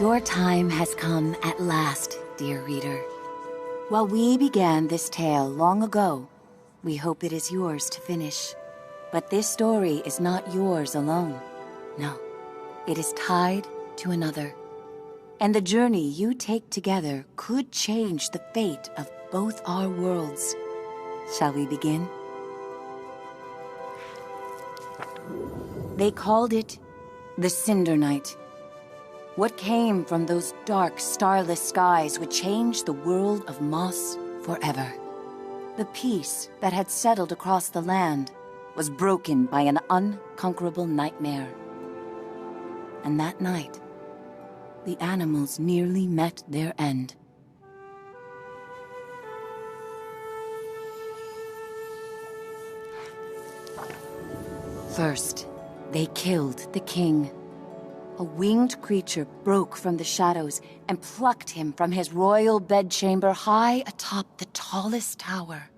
Your time has come at last, dear reader. While we began this tale long ago, we hope it is yours to finish. But this story is not yours alone. No, it is tied to another. And the journey you take together could change the fate of both our worlds. Shall we begin? They called it the Cinder Night. What came from those dark, starless skies would change the world of Moss forever. The peace that had settled across the land was broken by an unconquerable nightmare. And that night, the animals nearly met their end. First, they killed the king. A winged creature broke from the shadows and plucked him from his royal bedchamber high atop the tallest tower.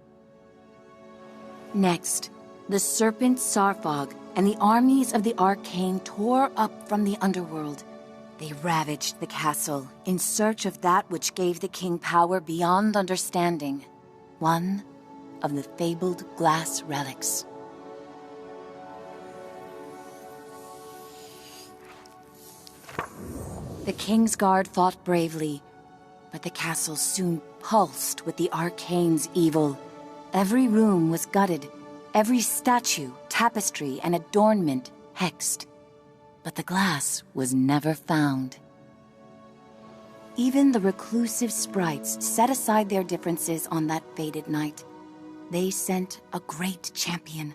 Next, the serpent Sarfog and the armies of the Arcane tore up from the underworld. They ravaged the castle in search of that which gave the king power beyond understanding, one of the fabled glass relics. The King's Guard fought bravely, but the castle soon pulsed with the Arcane's evil. Every room was gutted, every statue, tapestry, and adornment hexed. But the glass was never found. Even the reclusive sprites set aside their differences on that fated night. They sent a great champion,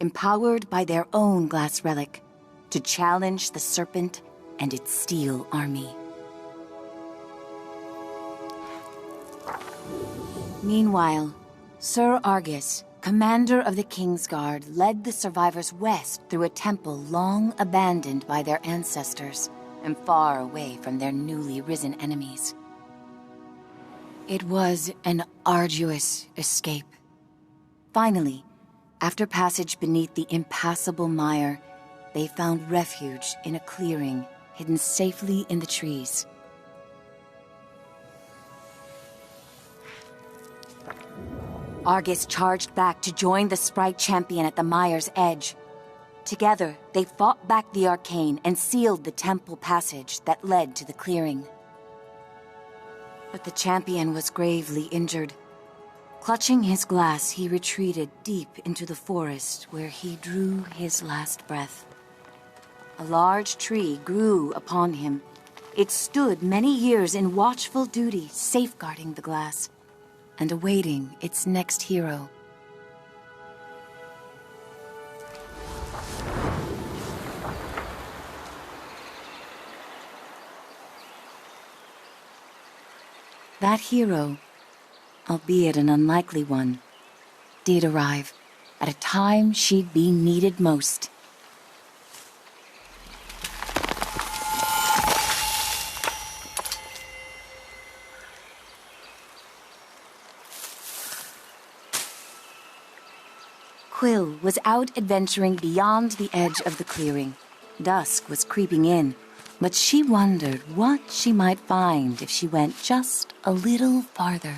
empowered by their own glass relic, to challenge the serpent and its steel army. Meanwhile, Sir Argus, commander of the King's Guard, led the survivors west through a temple long abandoned by their ancestors and far away from their newly risen enemies. It was an arduous escape. Finally, after passage beneath the impassable mire, they found refuge in a clearing hidden safely in the trees. Argus charged back to join the sprite champion at the mire's edge. Together, they fought back the Arcane and sealed the temple passage that led to the clearing. But the champion was gravely injured. Clutching his glass, he retreated deep into the forest where he drew his last breath. A large tree grew upon him. It stood many years in watchful duty, safeguarding the glass and awaiting its next hero. That hero, albeit an unlikely one, did arrive at a time she'd be needed most. Quill was out adventuring beyond the edge of the clearing. Dusk was creeping in, but she wondered what she might find if she went just a little farther.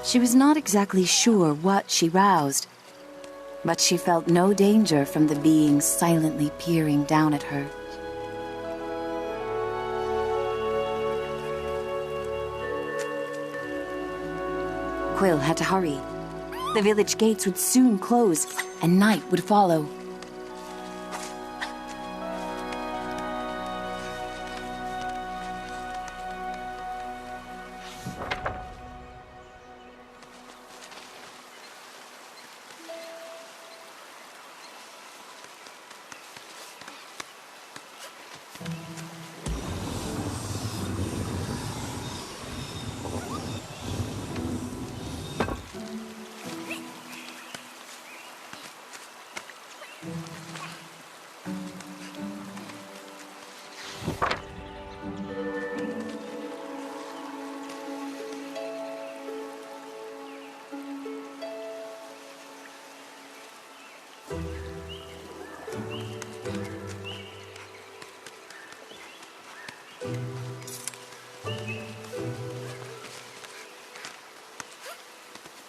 She was not exactly sure what she roused, but she felt no danger from the beings silently peering down at her. Quill had to hurry. The village gates would soon close, and night would follow.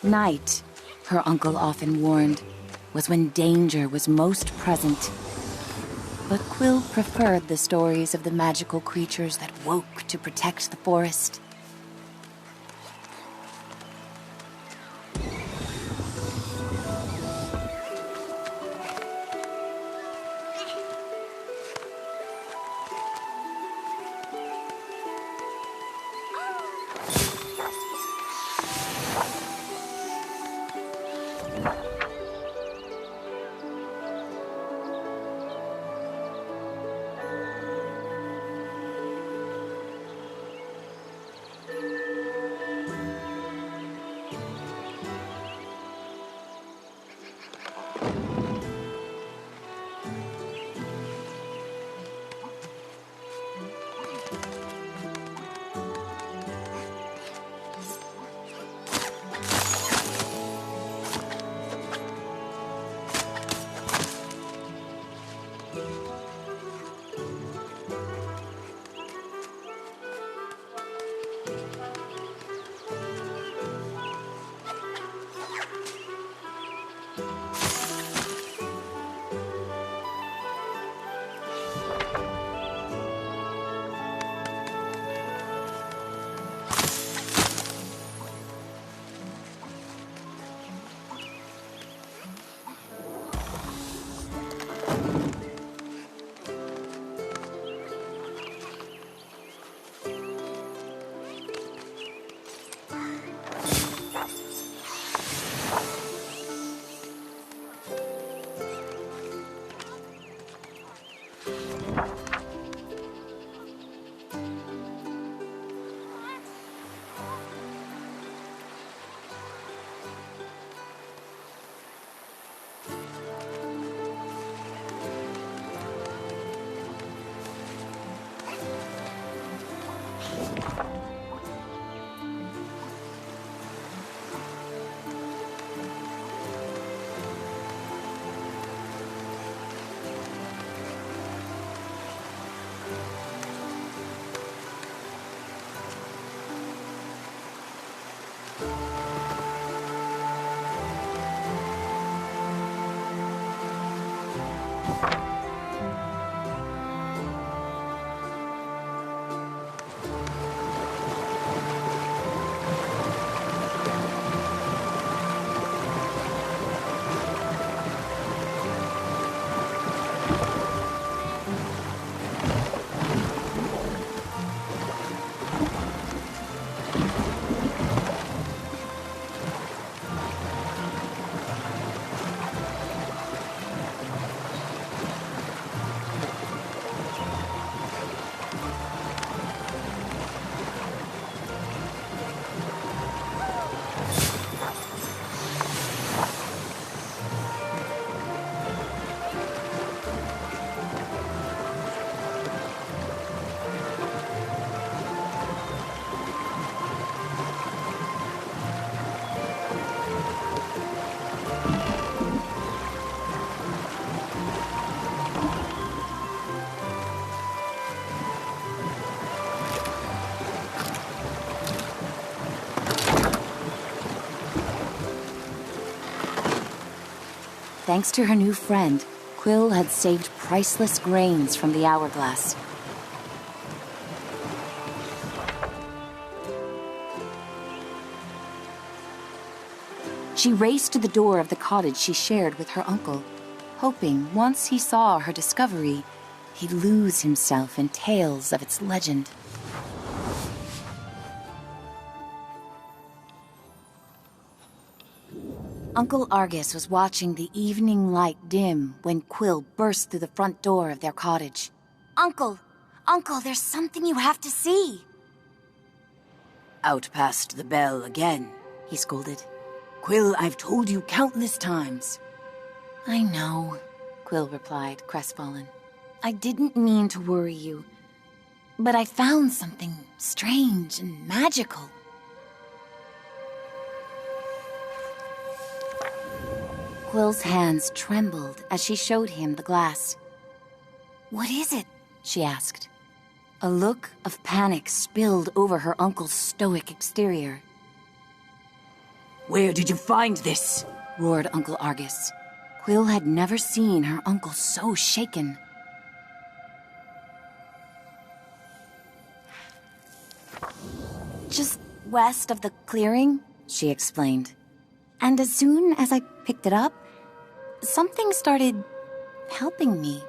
Night, her uncle often warned, was when danger was most present. But Quill preferred the stories of the magical creatures that woke to protect the forest. Thanks to her new friend, Quill had saved priceless grains from the hourglass. She raced to the door of the cottage she shared with her uncle, hoping once he saw her discovery, he'd lose himself in tales of its legend. Uncle Argus was watching the evening light dim when Quill burst through the front door of their cottage. Uncle! Uncle, there's something you have to see! Out past the bell again, he scolded. Quill, I've told you countless times. I know, Quill replied, crestfallen. I didn't mean to worry you, but I found something strange and magical. Quill's hands trembled as she showed him the glass. What is it? She asked. A look of panic spilled over her uncle's stoic exterior. Where did you find this? Roared Uncle Argus. Quill had never seen her uncle so shaken. Just west of the clearing, she explained. And as soon as I picked it up, something started helping me.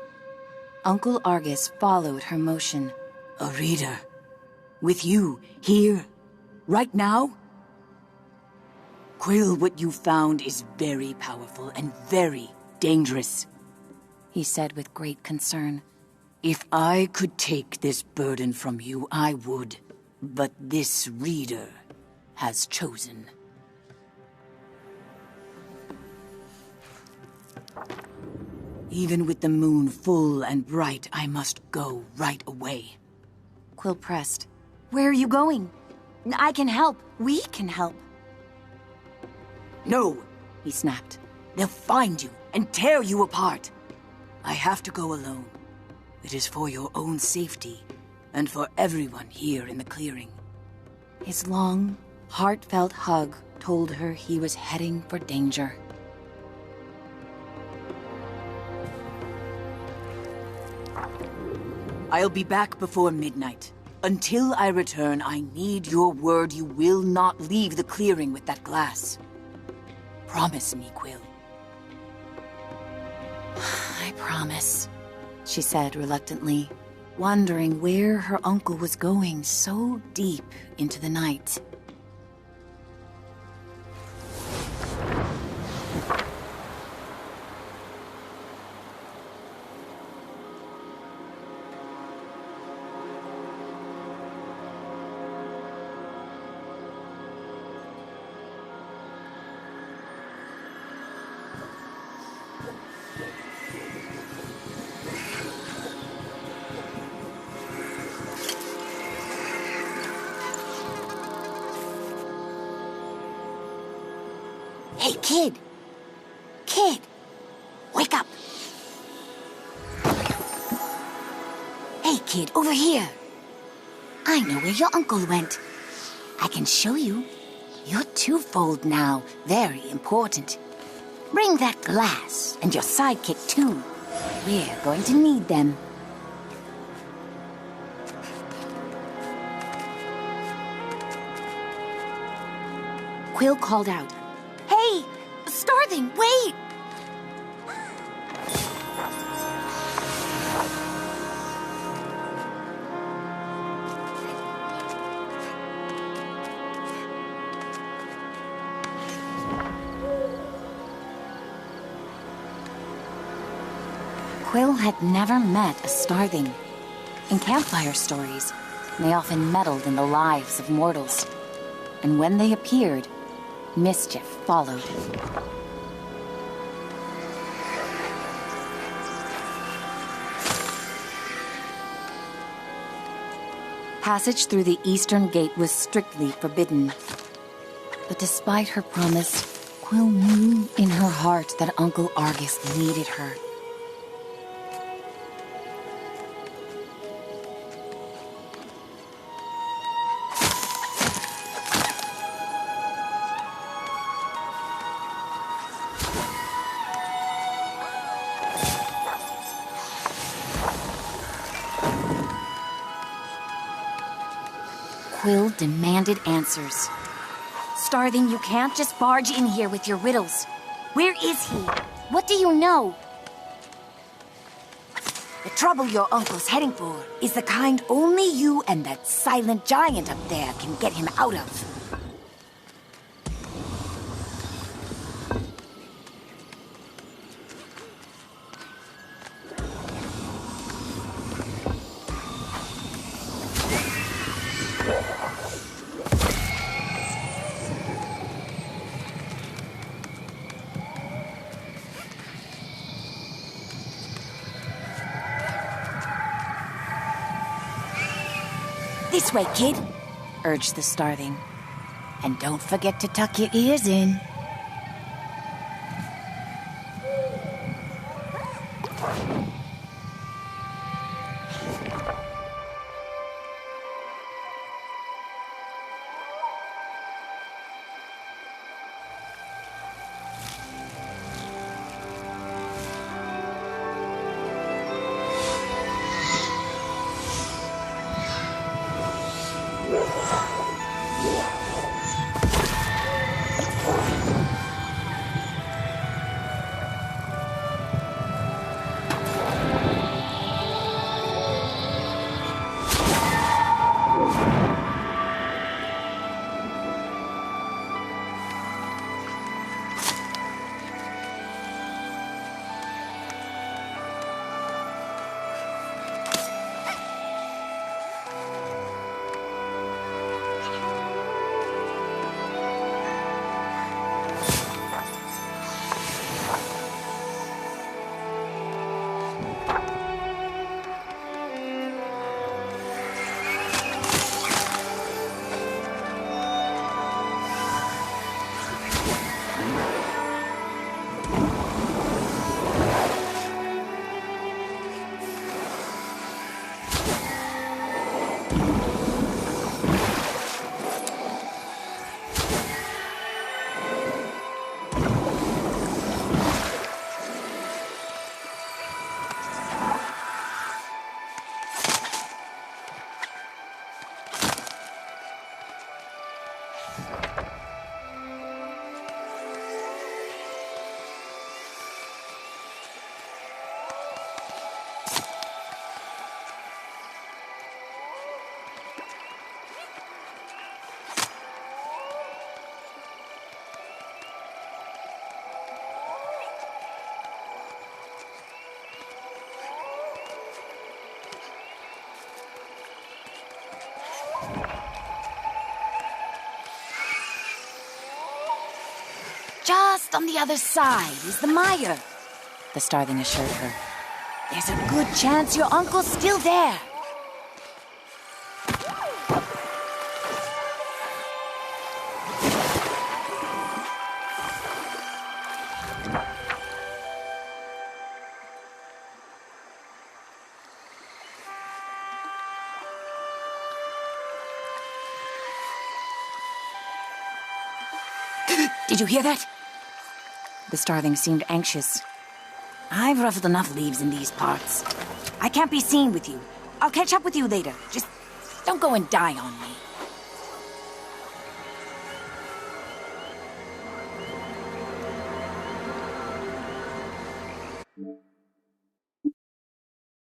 Uncle Argus followed her motion. A reader? With you, here, right now? Quill, what you found is very powerful and very dangerous, he said with great concern. If I could take this burden from you, I would. But this reader has chosen. Even with the moon full and bright, I must go right away. Quill pressed. Where are you going? I can help. We can help. No, he snapped. They'll find you and tear you apart. I have to go alone. It is for your own safety and for everyone here in the clearing. His long, heartfelt hug told her he was heading for danger. I'll be back before midnight. Until I return, I need your word you will not leave the clearing with that glass. Promise me, Quill. I promise, she said reluctantly, wondering where her uncle was going so deep into the night. Hey, kid! Kid! Wake up! Hey, kid, over here! I know where your uncle went. I can show you. You're twofold now, very important. Bring that glass, and your sidekick too. We're going to need them. Quill called out. Hey! Starthing, wait! Quill had never met a Starthing. In campfire stories, they often meddled in the lives of mortals. And when they appeared, mischief followed. Passage through the eastern gate was strictly forbidden. But despite her promise, Quill knew in her heart that Uncle Argus needed her. Quill demanded answers. Starthing, you can't just barge in here with your riddles. Where is he? What do you know? The trouble your uncle's heading for is the kind only you and that silent giant up there can get him out of. This way, kid, urged the Starthing. And don't forget to tuck your ears in. Just on the other side is the mire, the Starthing assured her. There's a good chance your uncle's still there. Did you hear that? The Starthing seemed anxious. I've ruffled enough leaves in these parts. I can't be seen with you. I'll catch up with you later. Just don't go and die on me.